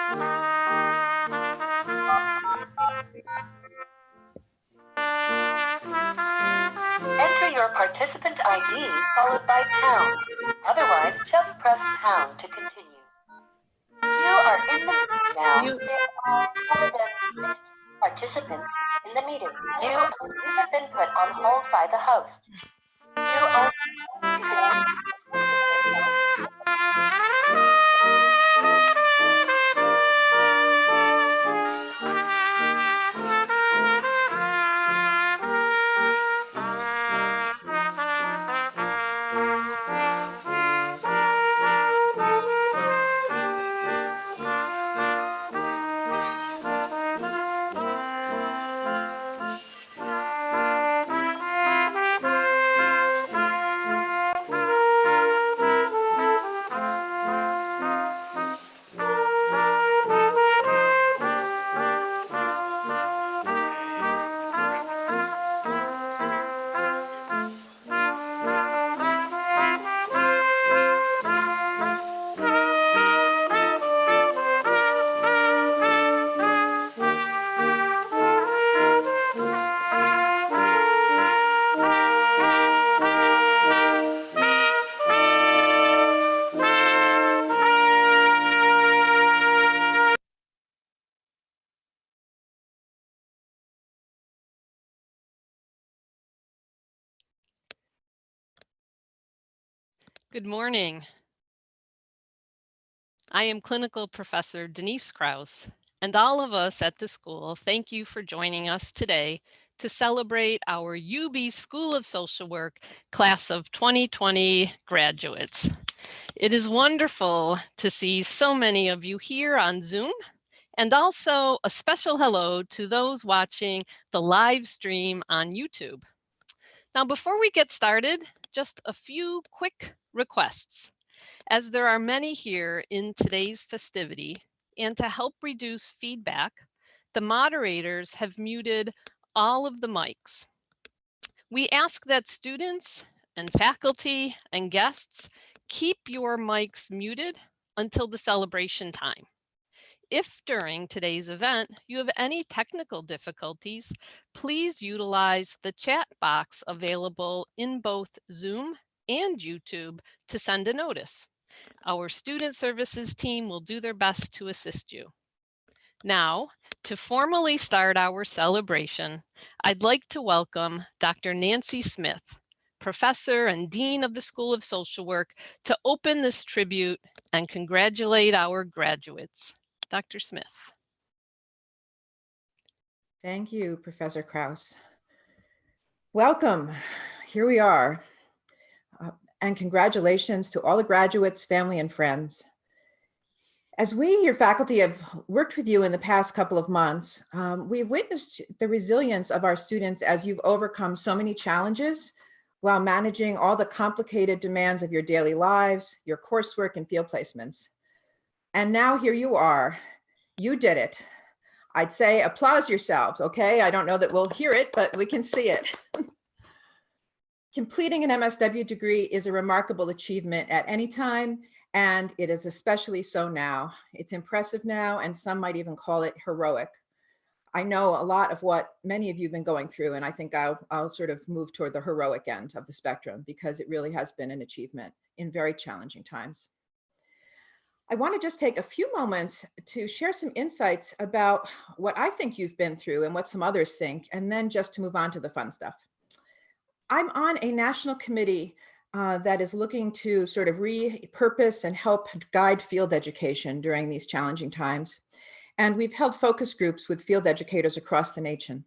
Enter your participant ID followed by pound. Otherwise, just press pound to continue. You are in the meeting now. There are more than 60 participants in the meeting. You have been put on hold by the host. You only Good morning. I am Clinical Professor Denise Krause, and all of us at the school thank you for joining us today to celebrate our UB School of Social Work Class of 2020 graduates. It is wonderful to see so many of you here on Zoom, and also a special hello to those watching the live stream on YouTube. Now, before we get started, just a few quick requests. As there are many here in today's festivity, and to help reduce feedback, the moderators have muted all of the mics. We ask that students and faculty and guests keep your mics muted until the celebration time. If during today's event you have any technical difficulties, please utilize the chat box available in both Zoom and YouTube to send a notice. Our student services team will do their best to assist you. Now, to formally start our celebration, I'd like to welcome Dr. Nancy Smith, Professor and Dean of the School of Social Work, to open this tribute and congratulate our graduates. Dr. Smith. Thank you, Professor Krause. Welcome. Here we are. And congratulations to all the graduates, family, and friends. As we, your faculty, have worked with you in the past couple of months, we've witnessed the resilience of our students as you've overcome so many challenges while managing all the complicated demands of your daily lives, your coursework, and field placements. And now here you are. You did it. I'd say applause yourselves, okay? I don't know that we'll hear it, but we can see it. Completing an MSW degree is a remarkable achievement at any time, and it is especially so now. It's impressive now, and some might even call it heroic. I know a lot of what many of you have been going through, and I think I'll sort of move toward the heroic end of the spectrum because it really has been an achievement in very challenging times. I want to just take a few moments to share some insights about what I think you've been through and what some others think, and then just to move on to the fun stuff. I'm on a national committee that is looking to sort of repurpose and help guide field education during these challenging times. And we've held focus groups with field educators across the nation.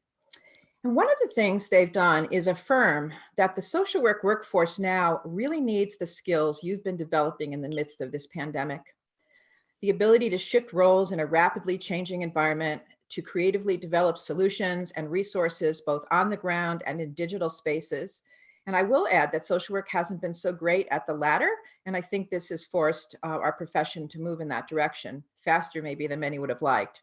And one of the things they've done is affirm that the social work workforce now really needs the skills you've been developing in the midst of this pandemic. The ability to shift roles in a rapidly changing environment, to creatively develop solutions and resources both on the ground and in digital spaces. And I will add that social work hasn't been so great at the latter, and I think this has forced our profession to move in that direction faster maybe than many would have liked.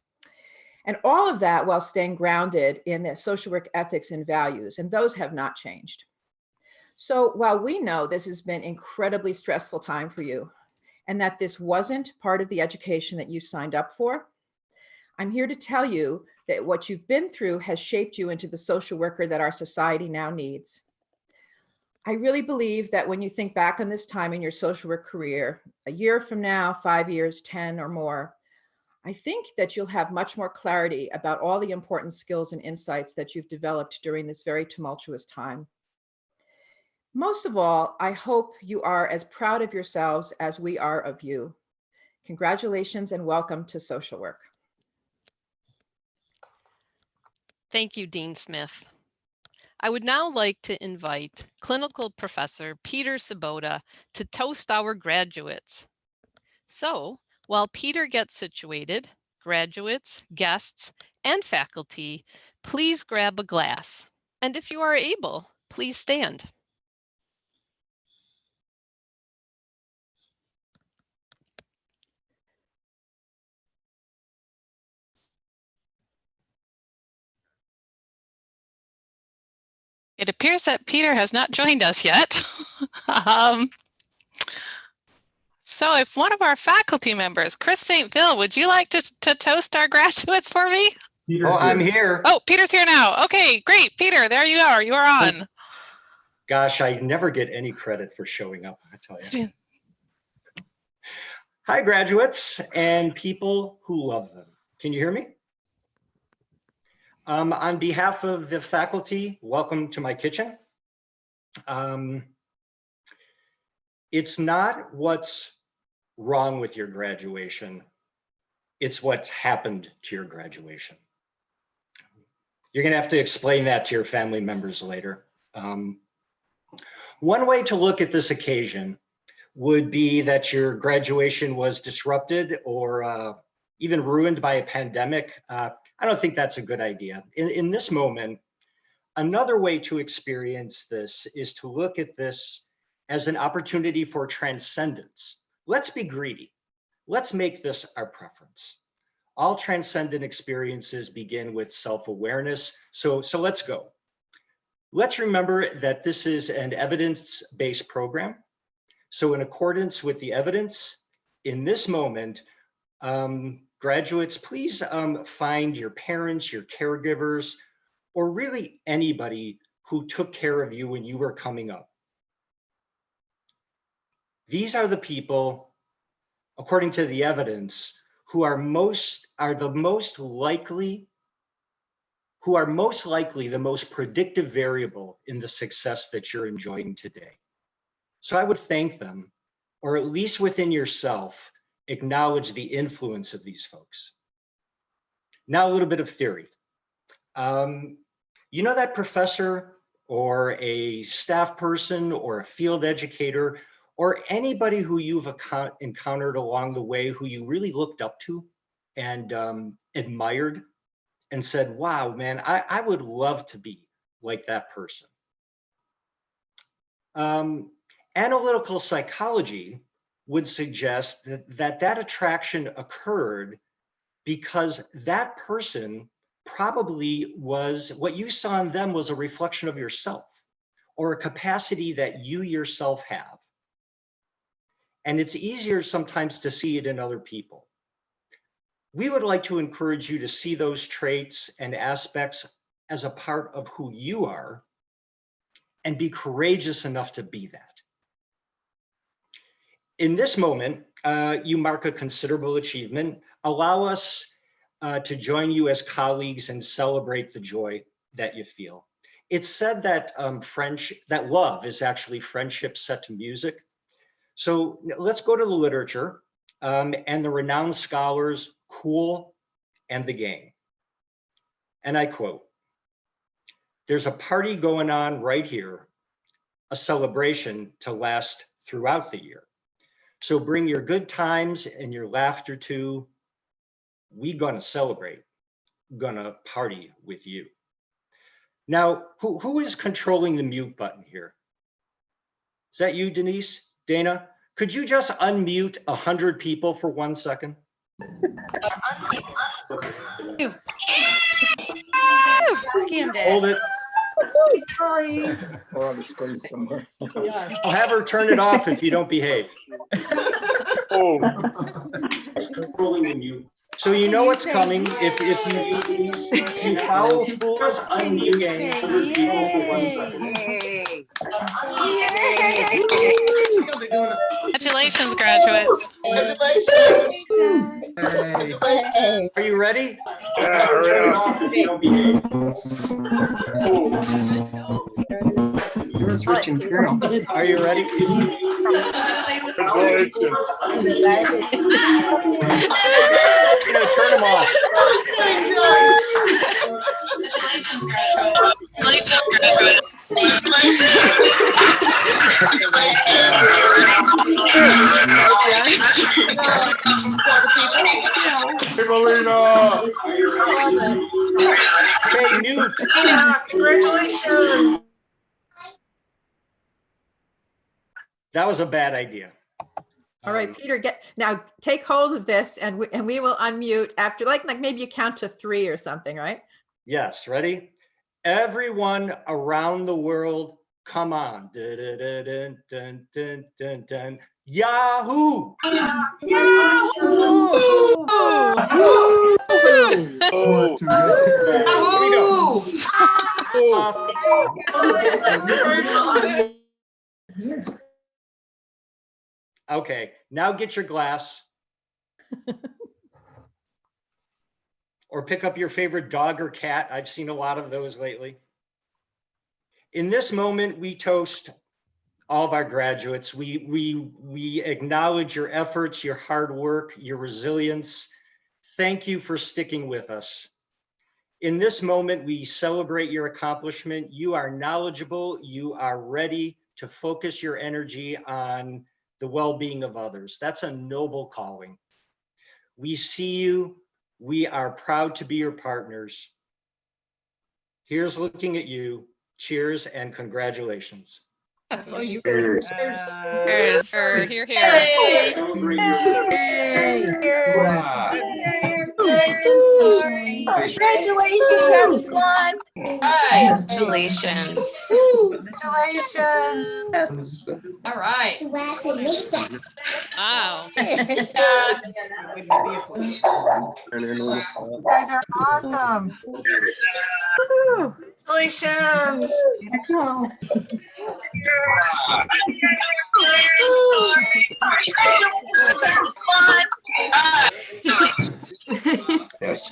And all of that while staying grounded in the social work ethics and values, and those have not changed. So while we know this has been an incredibly stressful time for you, and that this wasn't part of the education that you signed up for. I'm here to tell you that what you've been through has shaped you into the social worker that our society now needs. I really believe that when you think back on this time in your social work career, a year from now, 5 years, 10 or more, I think that you'll have much more clarity about all the important skills and insights that you've developed during this very tumultuous time. Most of all, I hope you are as proud of yourselves as we are of you. Congratulations and welcome to social work. Thank you, Dean Smith. I would now like to invite Clinical Professor Peter Sobota to toast our graduates. So, while Peter gets situated, graduates, guests, and faculty, please grab a glass. And if you are able, please stand. It appears that Peter has not joined us yet. So if one of our faculty members, Chris St. Phil, would you like to toast our graduates for me? I'm here. Oh, Peter's here now. Okay, great. Peter, there you are. You are on. Gosh, I never get any credit for showing up, I tell you. Hi, graduates and people who love them. Can you hear me? On behalf of the faculty, welcome to my kitchen. It's not what's wrong with your graduation, it's what's happened to your graduation. You're gonna have to explain that to your family members later. One way to look at this occasion would be that your graduation was disrupted or even ruined by a pandemic. I don't think that's a good idea. In this moment, another way to experience this is to look at this as an opportunity for transcendence. Let's be greedy. Let's make this our preference. All transcendent experiences begin with self-awareness. So let's go. Let's remember that this is an evidence-based program. So in accordance with the evidence, in this moment, graduates, please find your parents, your caregivers, or really anybody who took care of you when you were coming up. These are the people, according to the evidence, who are most likely the most predictive variable in the success that you're enjoying today. So I would thank them, or at least within yourself, acknowledge the influence of these folks. Now a little bit of theory. You know that professor or a staff person or a field educator or anybody who you've encountered along the way who you really looked up to and admired and said, wow, man, I would love to be like that person. Analytical psychology would suggest that attraction occurred because that person probably was, what you saw in them was a reflection of yourself or a capacity that you yourself have. And it's easier sometimes to see it in other people. We would like to encourage you to see those traits and aspects as a part of who you are and be courageous enough to be that. In this moment, you mark a considerable achievement. Allow us to join you as colleagues and celebrate the joy that you feel. It's said that that love is actually friendship set to music. So let's go to the literature and the renowned scholars Cool and the gang. And I quote, "There's a party going on right here, a celebration to last throughout the year. So bring your good times and your laughter too. We gonna celebrate, gonna party with you." Now, who is controlling the mute button here? Is that you, Denise? Dana, could you just unmute 100 people for 1 second? Hold it. Sorry. Or on the screen somewhere. I'll have her turn it off if you don't behave. Rolling when you. So you know what's coming. If you follow fools, unmute gang 100 people for 1 second. Congratulations, graduates. Are you ready? Turn it off if you don't behave. Are you ready? Turn them off. Okay, Newt. Congratulations. That was a bad idea. All right, Peter, now take hold of this and we will unmute after like maybe you count to 3 or something, right? Yes, ready? Everyone around the world, come on. Dun, dun, dun, dun, dun, dun, dun. Yahoo! Here we go. Okay, now get your glass. Or pick up your favorite dog or cat. I've seen a lot of those lately. In this moment, we toast all of our graduates. We acknowledge your efforts, your hard work, your resilience. Thank you for sticking with us. In this moment, we celebrate your accomplishment. You are knowledgeable. You are ready to focus your energy on the well-being of others. That's a noble calling. We see you. We are proud to be your partners. Here's looking at you. Cheers and congratulations. Cheers. Here. Congratulations, everyone. Congratulations. Congratulations. All right. Wow. You guys are awesome. Congratulations. Yes.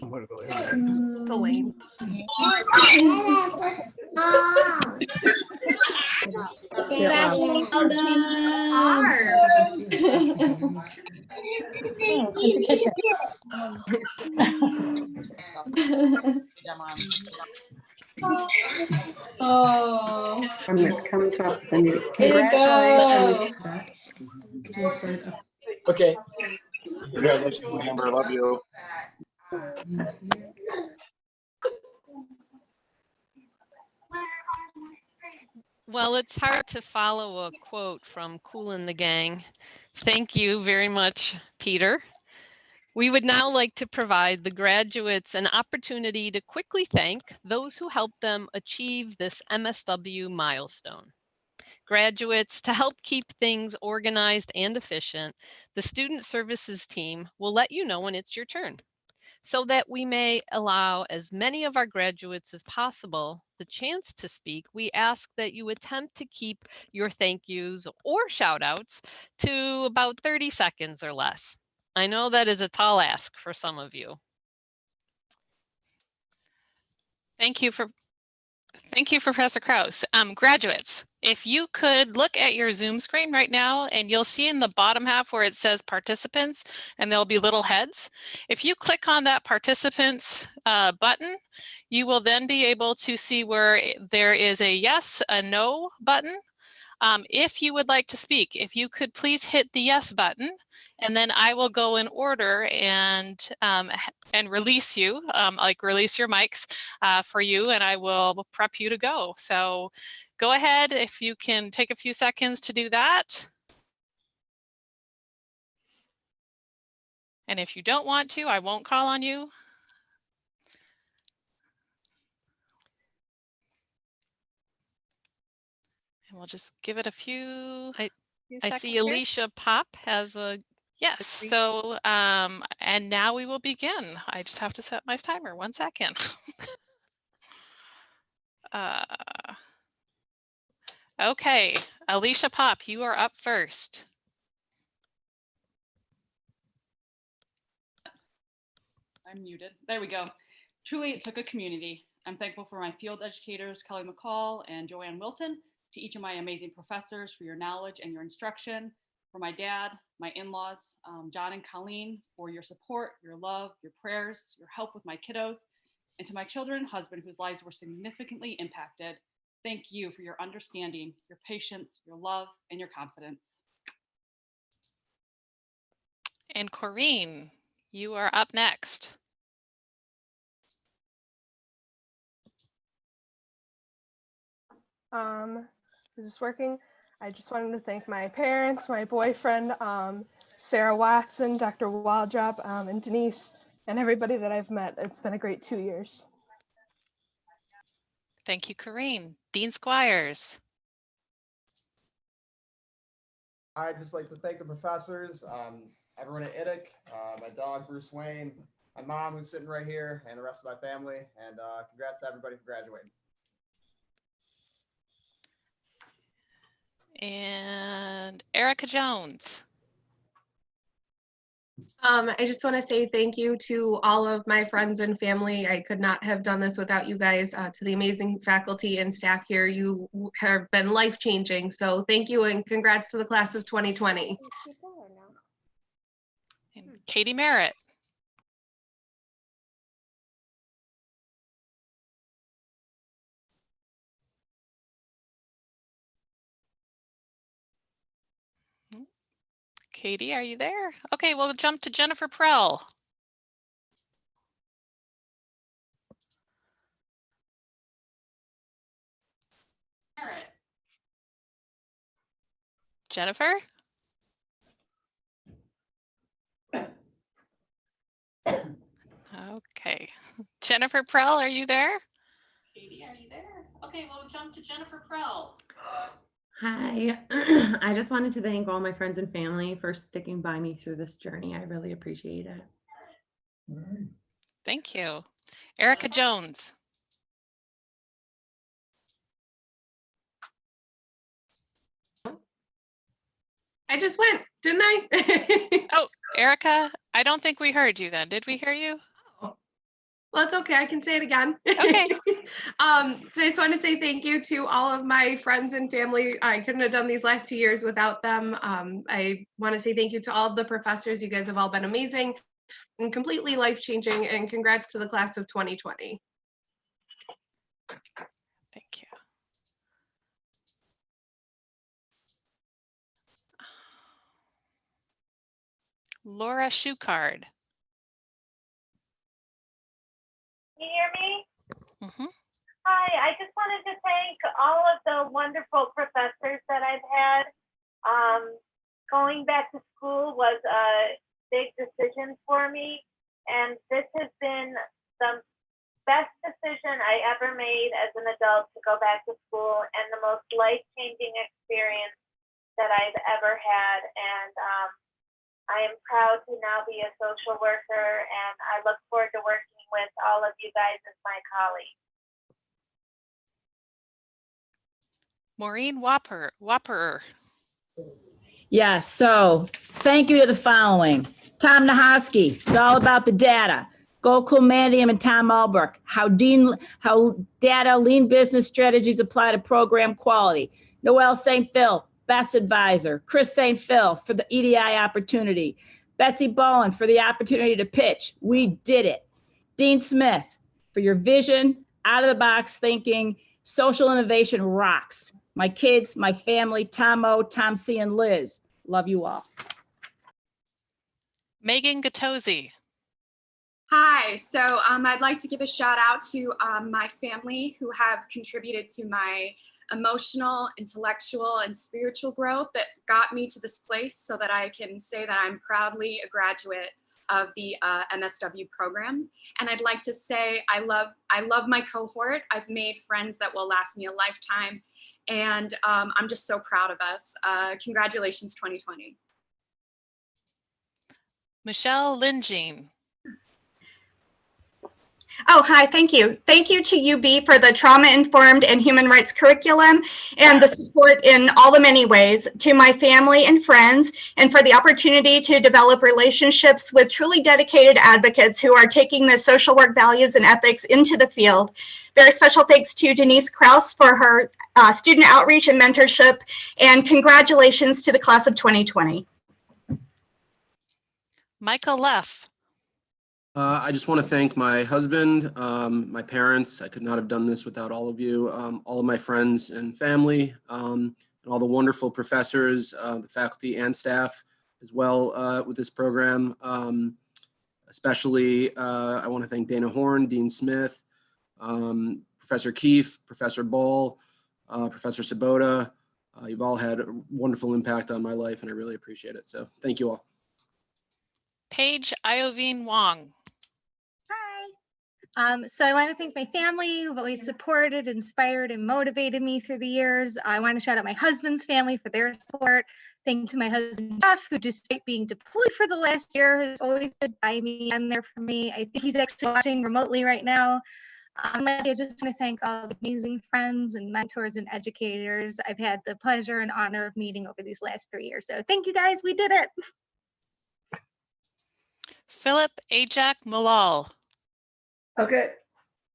It's Elaine. Oh. When it comes up, then you Congratulations. Okay. Congratulations, Amber. Love you. Well, it's hard to follow a quote from Kool and the Gang. Thank you very much, Peter. We would now like to provide the graduates an opportunity to quickly thank those who helped them achieve this MSW milestone. Graduates, to help keep things organized and efficient, the Student Services team will let you know when it's your turn. So that we may allow as many of our graduates as possible the chance to speak, we ask that you attempt to keep your thank yous or shout outs to about 30 seconds or less. I know that is a tall ask for some of you. Thank you, Professor Krause. Graduates, if you could look at your Zoom screen right now, and you'll see in the bottom half where it says participants, and there'll be little heads. If you click on that participants button, you will then be able to see where there is a yes, a no button. If you would like to speak, if you could please hit the yes button, and then I will go in order and release you, like release your mics for you, and I will prep you to go. So go ahead if you can take a few seconds to do that. And if you don't want to, I won't call on you. And we'll just give it a few I seconds see here. Alicia Pop has a. Yes, so and now we will begin. I just have to set my timer, 1 second. Okay, Alicia Pop, you are up first. I'm muted. There we go. Truly, it took a community. I'm thankful for my field educators, Kelly McCall and Joanne Wilton, to each of my amazing professors for your knowledge and your instruction, for my dad, my in-laws, John and Colleen, for your support, your love, your prayers, your help with my kiddos, and to my children and husband whose lives were significantly impacted. Thank you for your understanding, your patience, your love, and your confidence. And Corrine, you are up next. Is this working? I just wanted to thank my parents, my boyfriend, Sarah Watson, Dr. Waldrop, and Denise, and everybody that I've met. It's been a great 2 years. Thank you, Corrine. Dean Squires. I'd just like to thank the professors, everyone at IDIC, my dog, Bruce Wayne, my mom who's sitting right here, and the rest of my family, and congrats to everybody for graduating. And Erica Jones. I just want to say thank you to all of my friends and family. I could not have done this without you guys. To the amazing faculty and staff here, you have been life-changing. So thank you and congrats to the class of 2020. And Katie Merritt. Katie, are you there? Okay, we'll jump to Jennifer Prowl. Jennifer? Okay. Jennifer Prowl, are you there? Katie, are you there? Okay, we'll jump to Jennifer Prowl. Hi, I just wanted to thank all my friends and family for sticking by me through this journey. I really appreciate it. Thank you. Erica Jones. I just went, didn't I? Oh, Erica, I don't think we heard you then. Did we hear you? Well, it's okay. I can say it again. Okay. So I just want to say thank you to all of my friends and family. I couldn't have done these last 2 years without them. I want to say thank you to all of the professors. You guys have all been amazing and completely life-changing, and congrats to the class of 2020. Thank you. Laura Schuchard. Can you hear me? Mm-hmm. Hi, I just wanted to thank all of the wonderful professors that I've had. Going back to school was a big decision for me, and this has been the best decision I ever made as an adult to go back to school, and the most life-changing experience that I've ever had. And I am proud to now be a social worker, and I look forward to working with all of you guys as my colleagues. Maureen Whopper. Yes, so thank you to the following. Tom Nahosky, it's all about the data. Gokul Mandiam and Tom Albrecht, how data lean business strategies apply to program quality. Noel St. Phil, best advisor. Chris St. Phil for the EDI opportunity. Betsy Bowen for the opportunity to pitch. We did it. Dean Smith for your vision, out of the box thinking, social innovation rocks. My kids, my family, Tom O, Tom C, and Liz. Love you all. Megan Gattosi. Hi, so I'd like to give a shout out to my family who have contributed to my emotional, intellectual, and spiritual growth that got me to this place so that I can say that I'm proudly a graduate of the MSW program. And I'd like to say I love my cohort. I've made friends that will last me a lifetime. And I'm just so proud of us. Congratulations, 2020. Michelle Lingine. Oh, hi, thank you. Thank you to UB for the trauma-informed and human rights curriculum and the support in all the many ways, to my family and friends, and for the opportunity to develop relationships with truly dedicated advocates who are taking the social work values and ethics into the field. Very special thanks to Denise Krause for her student outreach and mentorship, and congratulations to the class of 2020. Michael Leff. I just want to thank my husband, my parents. I could not have done this without all of you, all of my friends and family, and all the wonderful professors, the faculty and staff as well with this program. Especially, I want to thank Dana Horn, Dean Smith, Professor Keefe, Professor Ball, Professor Sobota. You've all had a wonderful impact on my life, and I really appreciate it. So thank you all. Paige Iovine Wong. So I want to thank my family who've always supported, inspired, and motivated me through the years. I want to shout out my husband's family for their support. Thank to my husband, Jeff, who despite being deployed for the last year, has always stood by me and there for me. I think he's actually watching remotely right now. I just want to thank all the amazing friends and mentors and educators I've had the pleasure and honor of meeting over these last 3 years. So thank you guys, we did it. Philip Ajak Malal. Okay,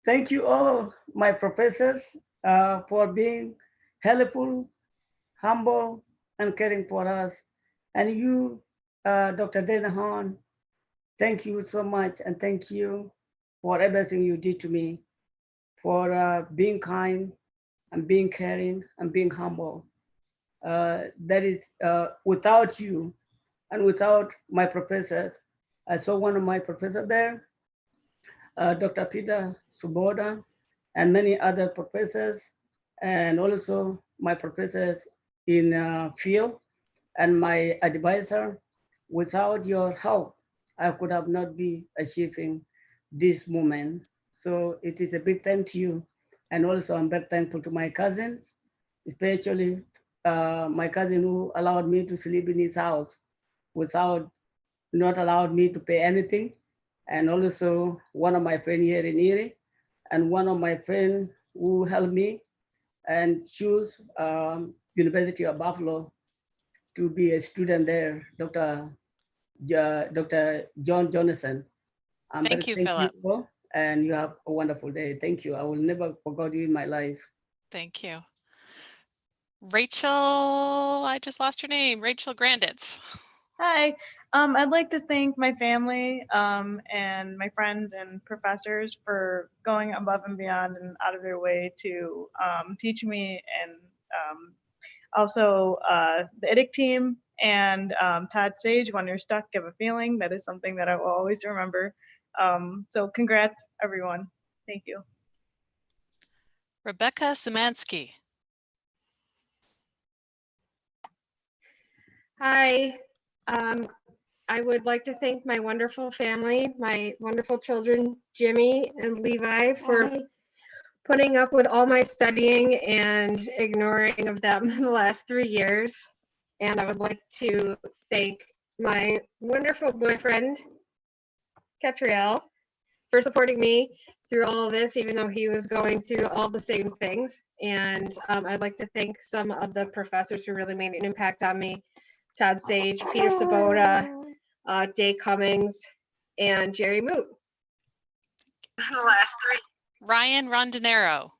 thank you all my professors for being helpful, humble, and caring for us. And you, Dr. Dana Horn, thank you so much, and thank you for everything you did to me, for being kind and being caring and being humble. That is without you and without my professors. I saw one of my professors there, Dr. Peter Sobota, and many other professors, and also my professors in field and my advisor. Without your help, I could have not be achieving this moment. So it is a big thank to you. And also I'm very thankful to my cousins, especially my cousin who allowed me to sleep in his house without not allowed me to pay anything. And also one of my friends here in Erie, and one of my friends who helped me and choose University of Buffalo to be a student there, Dr. John Jonathan. Thank you, Philip. You, and you have a wonderful day. Thank you. I will never forget you in my life. Thank you. Rachel, I just lost your name. Rachel Granditz. Hi, I'd like to thank my family and my friends and professors for going above and beyond and out of their way to teach me, and also the IDIC team and Todd Sage. When you're stuck, give a feeling. That is something that I will always remember. So congrats, everyone. Thank you. Rebecca Szymanski. Hi. I would like to thank my wonderful family, my wonderful children, Jimmy and Levi, for putting up with all my studying and ignoring of them the last 3 years. And I would like to thank my wonderful boyfriend, Catriel, for supporting me through all of this, even though he was going through all the same things. And I'd like to thank some of the professors who really made an impact on me. Todd Sage, Peter Sobota, Jay Cummings, and Jerry Moot. The last 3. Ryan Rondinero.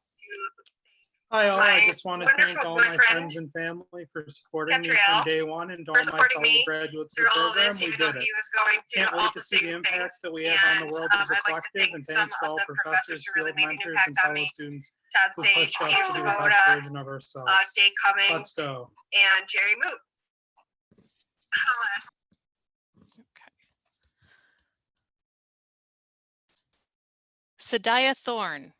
Hi all, I just want to thank all my friends and family for supporting me from day one, and all my fellow graduates of the program. We did it. Can't wait to see the impacts that we have on the world as a collective, and thanks to all professors, field mentors, and fellow students who pushed us to be the best version of ourselves. Let's go. And Jerry Moot. Sadaya Thorne.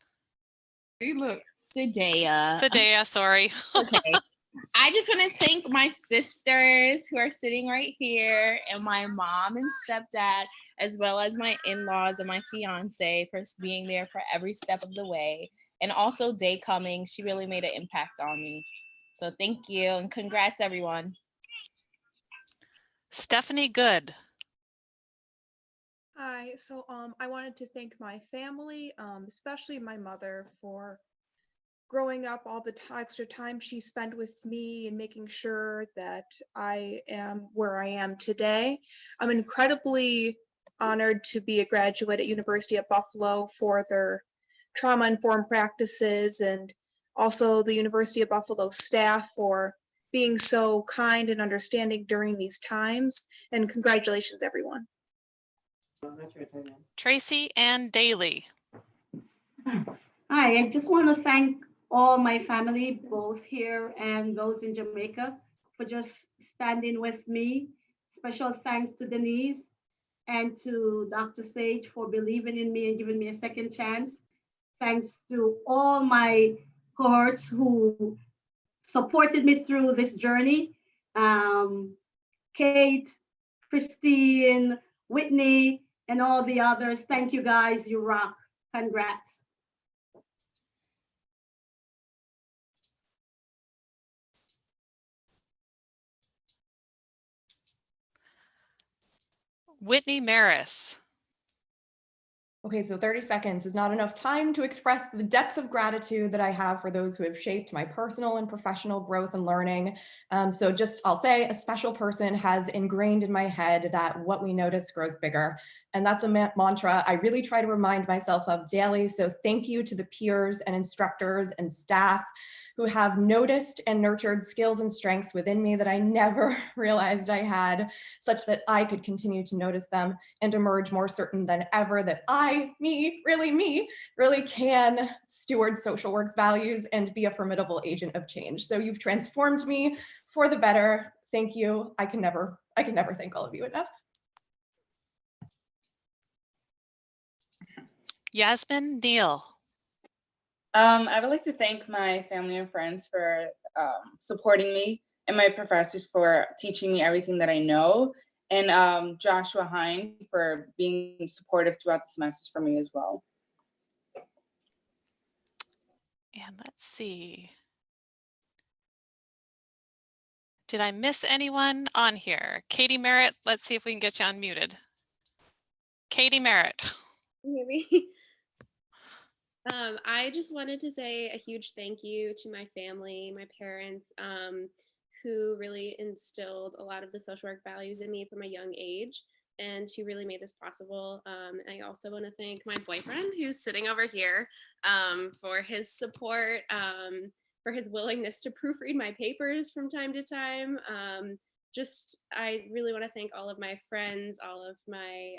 Look, Sadaya. Sadaya, sorry. Okay. I just want to thank my sisters who are sitting right here and my mom and stepdad, as well as my in-laws and my fiance for being there for every step of the way. And also Day Coming, she really made an impact on me. So thank you and congrats everyone. Stephanie Good. Hi, so I wanted to thank my family, especially my mother, for growing up, all the extra time she spent with me and making sure that I am where I am today. I'm incredibly honored to be a graduate at University of Buffalo for their trauma-informed practices, and also the University of Buffalo staff for being so kind and understanding during these times. And congratulations, everyone. Tracy Ann Daly. Hi, I just want to thank all my family, both here and those in Jamaica, for just standing with me. Special thanks to Denise and to Dr. Sage for believing in me and giving me a second chance. Thanks to all my cohorts who supported me through this journey. Kate, Christine, Whitney, and all the others. Thank you guys, you rock. Congrats. Whitney Maris. Okay, so 30 seconds is not enough time to express the depth of gratitude that I have for those who have shaped my personal and professional growth and learning. So just, I'll say, a special person has ingrained in my head that what we notice grows bigger. And that's a mantra I really try to remind myself of daily. So thank you to the peers and instructors and staff who have noticed and nurtured skills and strengths within me that I never realized I had, such that I could continue to notice them and emerge more certain than ever that me, really can steward social work's values and be a formidable agent of change. So you've transformed me for the better. Thank you. I can never thank all of you enough. Yasmin Neal. I would like to thank my family and friends for supporting me, and my professors for teaching me everything that I know, and Joshua Hine for being supportive throughout the semesters for me as well. And let's see. Did I miss anyone on here? Katie Merritt, let's see if we can get you unmuted. Katie Merritt. Maybe. I just wanted to say a huge thank you to my family, my parents, who really instilled a lot of the social work values in me from a young age and who really made this possible. I also want to thank my boyfriend who's sitting over here for his support, for his willingness to proofread my papers from time to time. I really want to thank all of my friends, all of my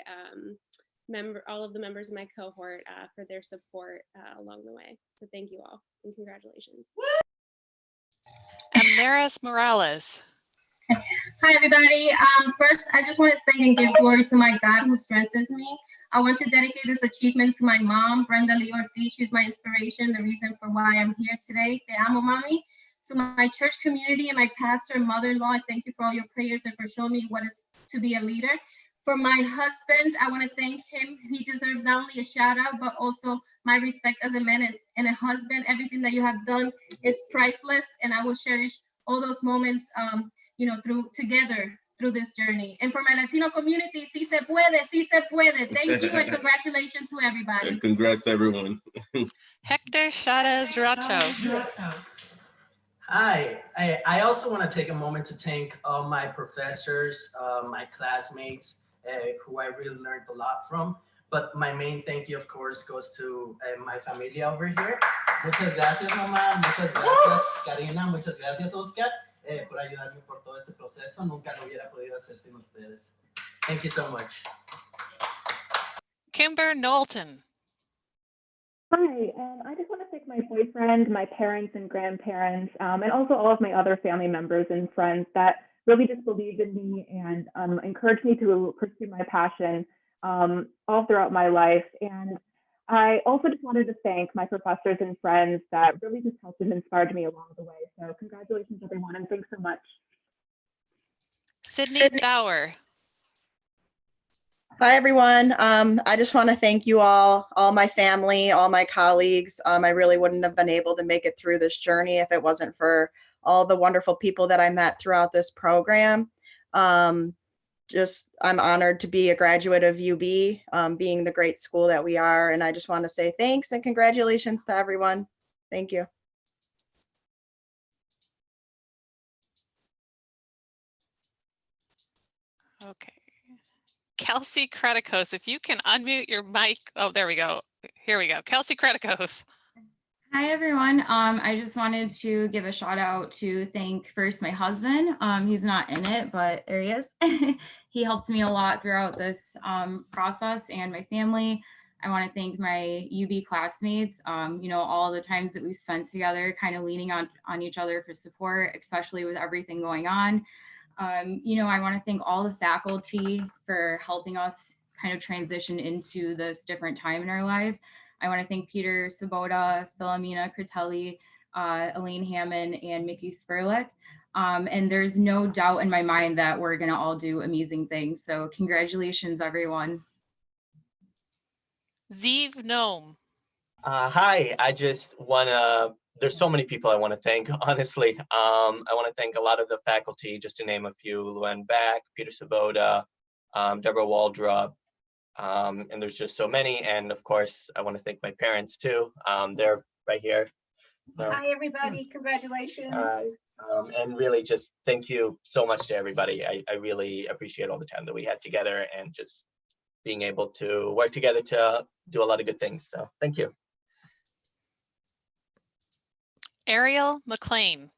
all of the members of my cohort for their support along the way. So thank you all and congratulations. Amaris Morales. Hi, everybody. First, I just want to thank and give glory to my God who strengthens me. I want to dedicate this achievement to my mom, Brenda Lee Ortiz. She's my inspiration, the reason for why I'm here today. Te amo, mami. To my church community and my pastor and mother-in-law, I thank you for all your prayers and for showing me what it's to be a leader. For my husband, I want to thank him. He deserves not only a shout out, but also my respect as a man and a husband. Everything that you have done, it's priceless, and I will cherish all those moments, together through this journey. And for my Latino community, sí se puede, sí se puede. Thank you and congratulations to everybody. Congrats, everyone. Hector Chavez Racho. Hi, I also want to take a moment to thank all my professors, my classmates, who I really learned a lot from. But my main thank you, of course, goes to my familia over here. Muchas gracias, mamá. Muchas gracias, Karina. Muchas gracias, Oscar, por ayudarme por todo este proceso. Nunca lo hubiera podido hacer sin ustedes. Thank you so much. Kimber Knowlton. Hi, I just want to thank my boyfriend, my parents and grandparents, and also all of my other family members and friends that really just believed in me and encouraged me to pursue my passion all throughout my life. And I also just wanted to thank my professors and friends that really just helped and inspired me along the way. So congratulations, everyone, and thanks so much. Sydney Bauer. Hi, everyone. I just want to thank you all my family, all my colleagues. I really wouldn't have been able to make it through this journey if it wasn't for all the wonderful people that I met throughout this program. I'm honored to be a graduate of UB, being the great school that we are. And I just want to say thanks and congratulations to everyone. Thank you. Okay. Kelsey Kretikos, if you can unmute your mic. Oh, there we go. Here we go. Kelsey Kretikos. Hi, everyone. I just wanted to give a shout out to thank first my husband. He's not in it, but there he is. He helped me a lot throughout this process, and my family. I want to thank my UB classmates, all the times that we spent together, kind of leaning on each other for support, especially with everything going on. I want to thank all the faculty for helping us kind of transition into this different time in our life. I want to thank Peter Sobota, Philomena Critelli, Elaine Hammond, and Mickey Spurlick. And there's no doubt in my mind that we're going to all do amazing things. So congratulations, everyone. Zeev Noam. Hi, I just want to, there's so many people I want to thank, honestly. I want to thank a lot of the faculty, just to name a few: Luann Back, Peter Sobota, Deborah Waldrop, and there's just so many. And of course, I want to thank my parents too. They're right here. So, Hi, everybody. Congratulations. and really just thank you so much to everybody. I really appreciate all the time that we had together and just being able to work together to do a lot of good things. So thank you. Ariel McLean.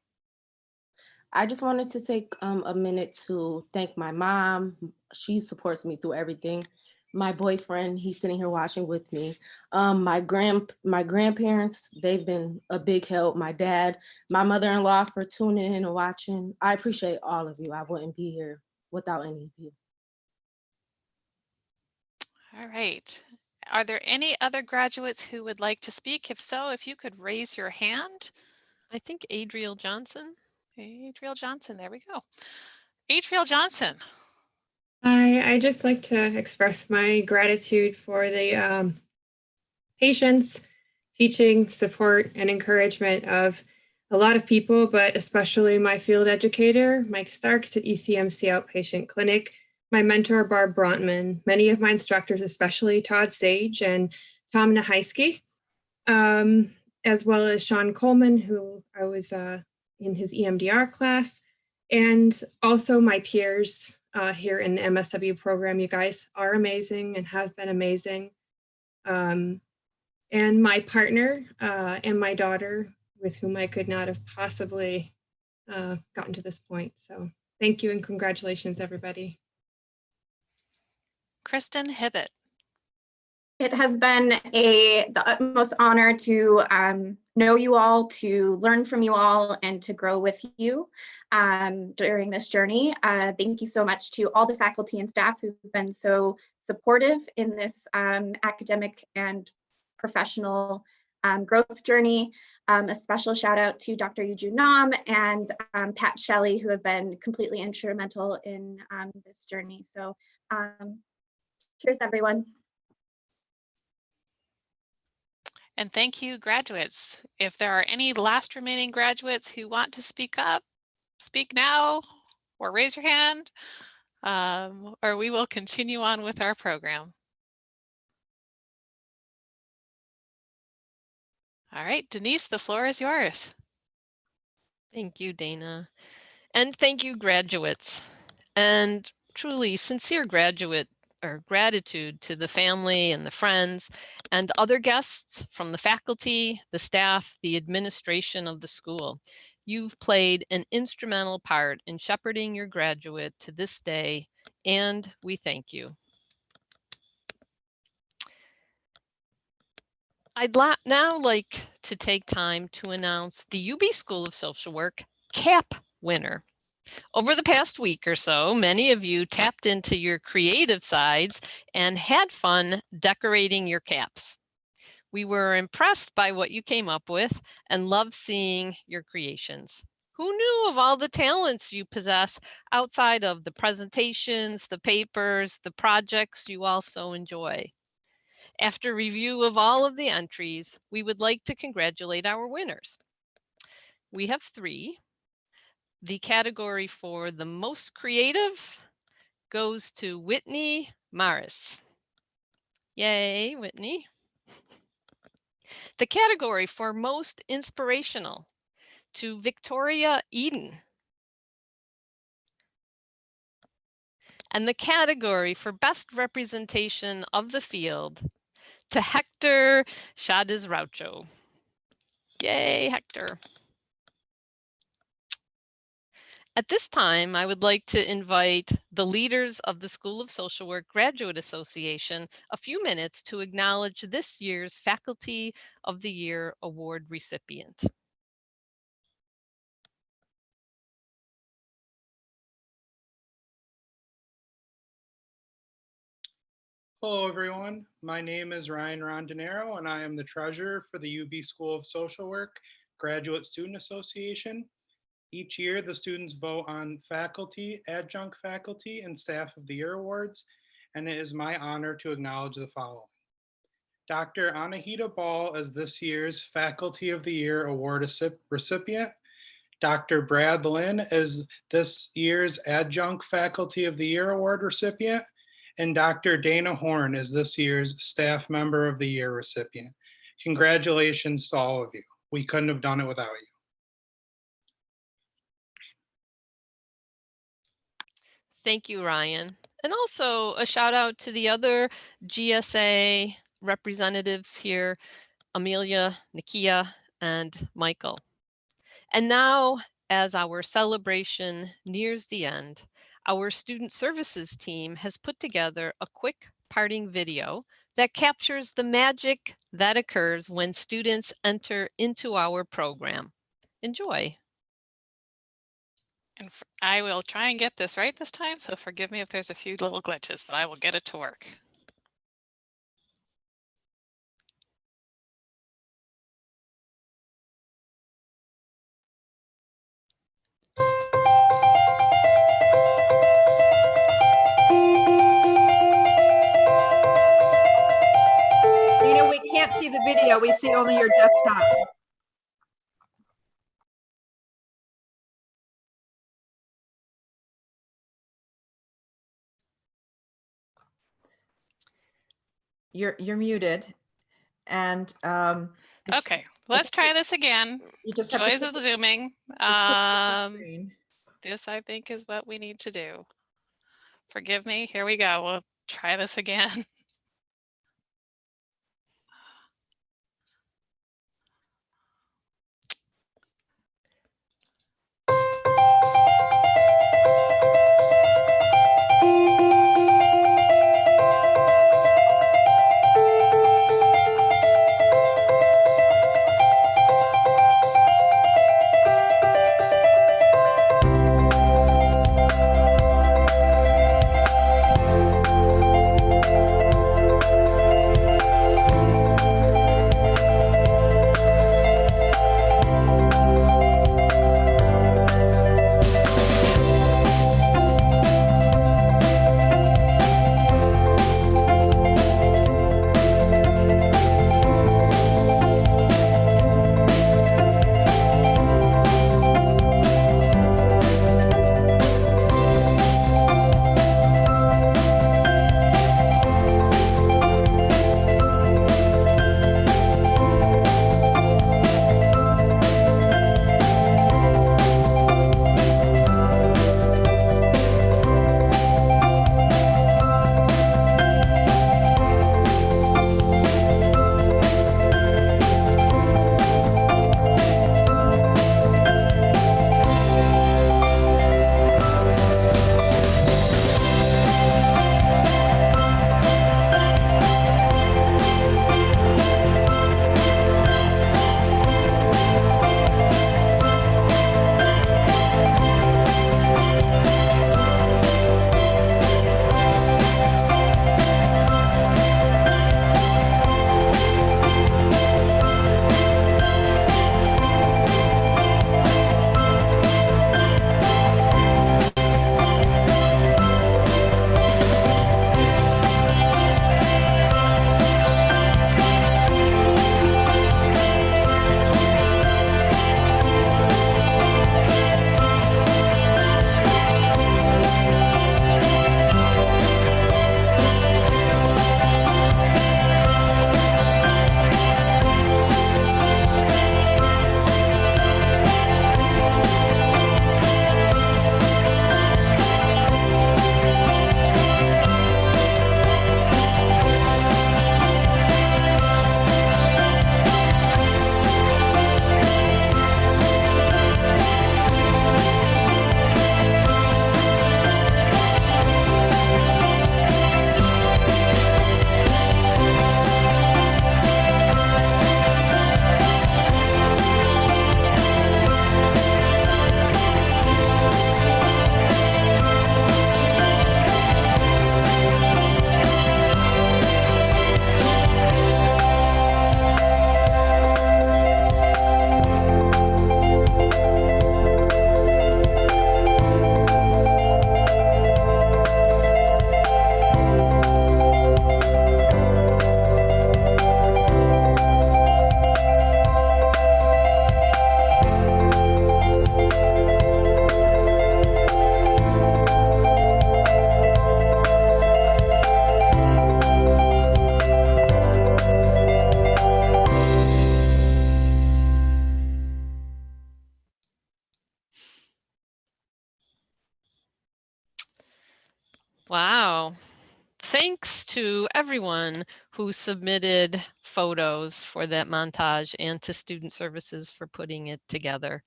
I just wanted to take a minute to thank my mom. She supports me through everything. My boyfriend, he's sitting here watching with me. My grandparents, they've been a big help. My dad, my mother-in-law for tuning in and watching. I appreciate all of you. I wouldn't be here without any of you. All right. Are there any other graduates who would like to speak? If so, if you could raise your hand. I think Adriel Johnson. Adriel Johnson, there we go. Adriel Johnson. I just like to express my gratitude for the patience, teaching, support, and encouragement of a lot of people, but especially my field educator, Mike Starks at ECMC Outpatient Clinic, my mentor, Barb Brontman, many of my instructors, especially Todd Sage and Tom Nahiski, as well as Sean Coleman, who I was in his EMDR class, and also my peers here in the MSW program. You guys are amazing and have been amazing. And my partner and my daughter, with whom I could not have possibly gotten to this point. So thank you and congratulations, everybody. Kristen Hibbett. It has been the utmost honor to know you all, to learn from you all, and to grow with you during this journey. Thank you so much to all the faculty and staff who've been so supportive in this academic and professional growth journey. A special shout out to Dr. Yuju Nam and Pat Shelley, who have been completely instrumental in this journey. So cheers, everyone. And thank you, graduates. If there are any last remaining graduates who want to speak up, speak now or raise your hand, or we will continue on with our program. All right, Denise, the floor is yours. Thank you, Dana. And thank you, graduates. And truly sincere gratitude to the family and the friends and other guests from the faculty, the staff, the administration of the school. You've played an instrumental part in shepherding your graduate to this day, and we thank you. I'd now like to take time to announce the UB School of Social Work CAP winner. Over the past week or so, many of you tapped into your creative sides and had fun decorating your caps. We were impressed by what you came up with and loved seeing your creations. Who knew of all the talents you possess outside of the presentations, the papers, the projects you also enjoy? After review of all of the entries, we would like to congratulate our winners. We have 3. The category for the most creative goes to Whitney Maris. Yay, Whitney. The category for most inspirational to Victoria Eden. And the category for best representation of the field to Hector Chavez Raucho. Yay, Hector. At this time, I would like to invite the leaders of the School of Social Work Graduate Association a few minutes to acknowledge this year's Faculty of the Year Award recipient. Hello, everyone. My name is Ryan Rondinero, and I am the treasurer for the UB School of Social Work Graduate Student Association. Each year, the students vote on faculty, adjunct faculty, and staff of the year awards, and it is my honor to acknowledge the following. Dr. Anahita Ball is this year's Faculty of the Year Award recipient. Dr. Brad Lynn is this year's Adjunct Faculty of the Year Award recipient. And Dr. Dana Horn is this year's Staff Member of the Year recipient. Congratulations to all of you. We couldn't have done it without you. Thank you, Ryan. And also a shout out to the other GSA representatives here, Amelia, Nikia, and Michael. And now, as our celebration nears the end, our student services team has put together a quick parting video that captures the magic that occurs when students enter into our program. Enjoy. And I will try and get this right this time, so forgive me if there's a few little glitches, but I will get it to work. Dina, we can't see the video. We see only your desktop. You're muted. And okay, let's try this again. You just Joys of Zooming. This I think is what we need to do. Forgive me. Here we go. We'll try this again. Wow. Thanks to everyone who submitted photos for that montage and to Student Services for putting it together.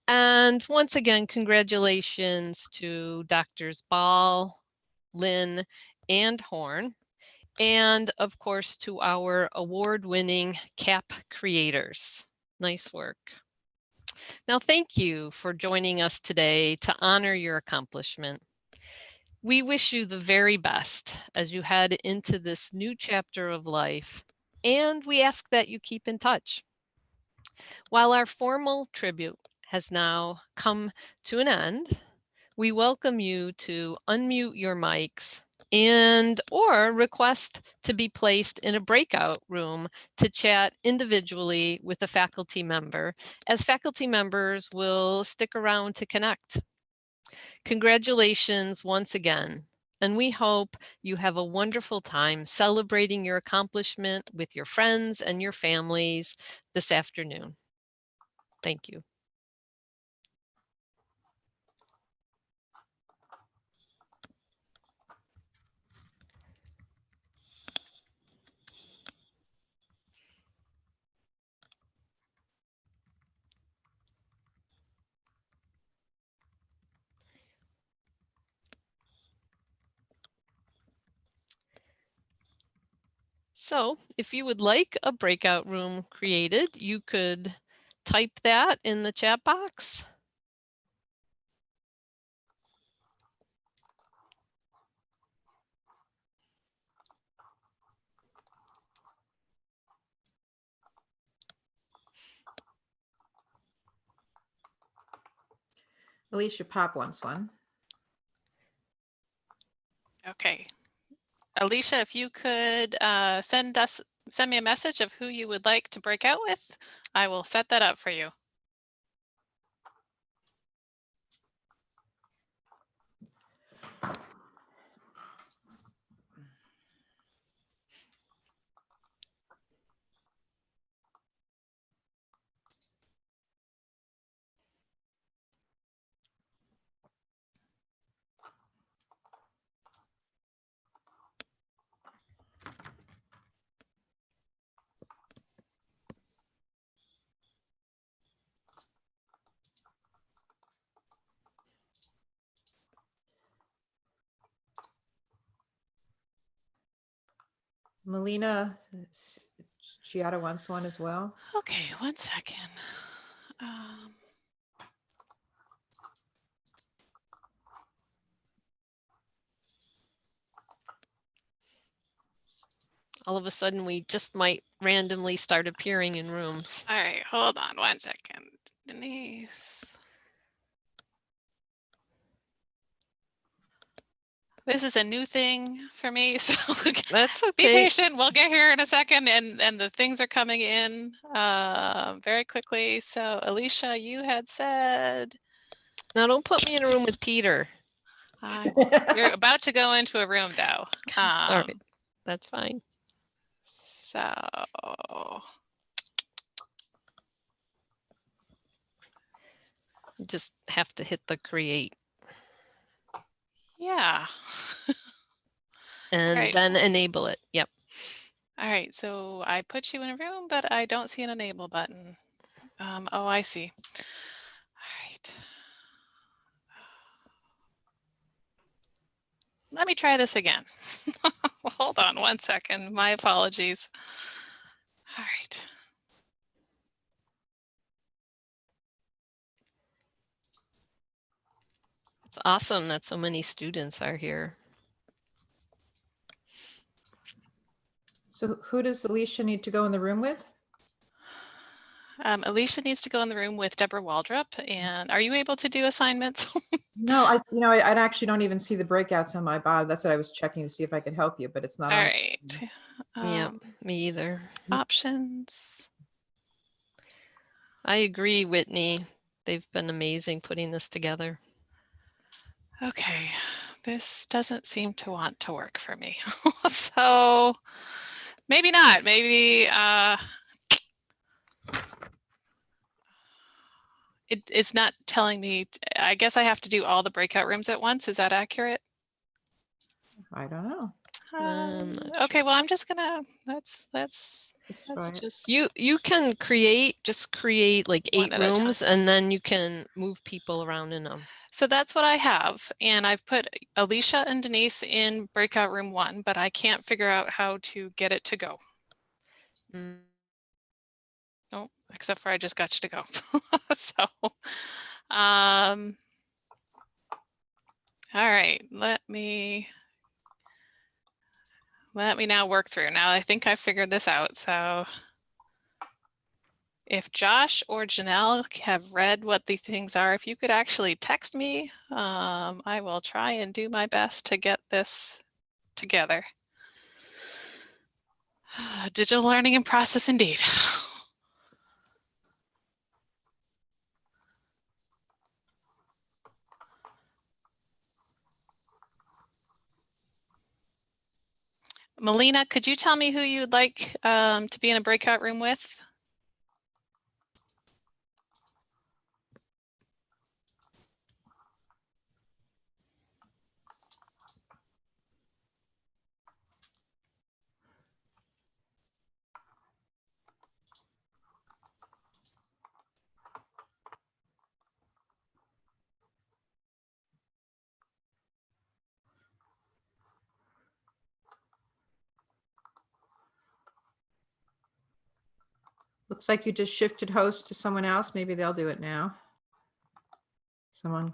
And once again, congratulations to Drs. Ball, Lynn, and Horn, and of course to our award-winning CAP creators. Nice work. Now, thank you for joining us today to honor your accomplishment. We wish you the very best as you head into this new chapter of life, and we ask that you keep in touch. While our formal tribute has now come to an end, we welcome you to unmute your mics and or request to be placed in a breakout room to chat individually with a faculty member, as faculty members will stick around to connect. Congratulations once again, and we hope you have a wonderful time celebrating your accomplishment with your friends and your families this afternoon. Thank you. So if you would like a breakout room created, you could type that in the chat box. Alicia Pop wants one. Okay. Alicia, if you could send me a message of who you would like to break out with, I will set that up for you. Melina Giada wants one as well. Okay, one second. All of a sudden, we just might randomly start appearing in rooms. All right, hold on one second. Denise. This is a new thing for me, so that's okay. Be patient. We'll get here in a second, and the things are coming in very quickly. So, Alicia, you had said. Now, don't put me in a room with Peter. You're about to go into a room, though. All right, that's fine. So. You just have to hit the create. Yeah. And then enable it. Yep. All right, so I put you in a room, but I don't see an enable button. Oh, I see. All right. Let me try this again. Hold on one second. My apologies. All right. It's awesome that so many students are here. So who does Alicia need to go in the room with? Alicia needs to go in the room with Deborah Waldrop. And are you able to do assignments? No, I actually don't even see the breakouts on my body. That's what I was checking to see if I could help you, but it's not. All on. right. Yeah, me either. Options. I agree, Whitney. They've been amazing putting this together. Okay, this doesn't seem to want to work for me. So maybe not. Maybe it's not telling me. I guess I have to do all the breakout rooms at once. Is that accurate? I don't know. Okay, well, I'm just gonna, let's just. You can just create like One 8 at a time. rooms, and then you can move people around in them. So that's what I have. And I've put Alicia and Denise in breakout room 1, but I can't figure out how to get it to go. Oh, except for I just got you to go. So, all right, let me now work through. Now I think I figured this out. So if Josh or Janelle have read what the things are, if you could actually text me, I will try and do my best to get this together. Digital learning and process indeed. Melina, could you tell me who you'd like to be in a breakout room with? Looks like you just shifted host to someone else. Maybe they'll do it now. Someone.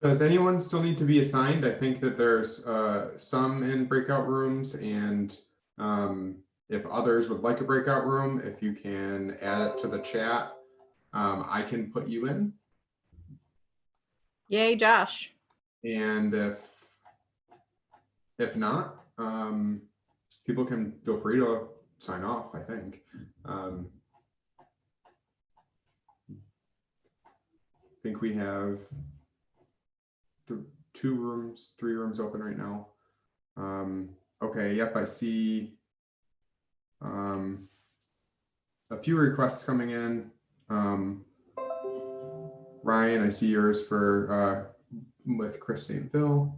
Does anyone still need to be assigned? I think that there's some in breakout rooms, and if others would like a breakout room, if you can add it to the chat, I can put you in. Yay, Josh. And if not, people can feel free to sign off, I think. I think we have 3 rooms open right now. Okay, yep, I see a few requests coming in. Ryan, I see yours for with Chris St. Phil.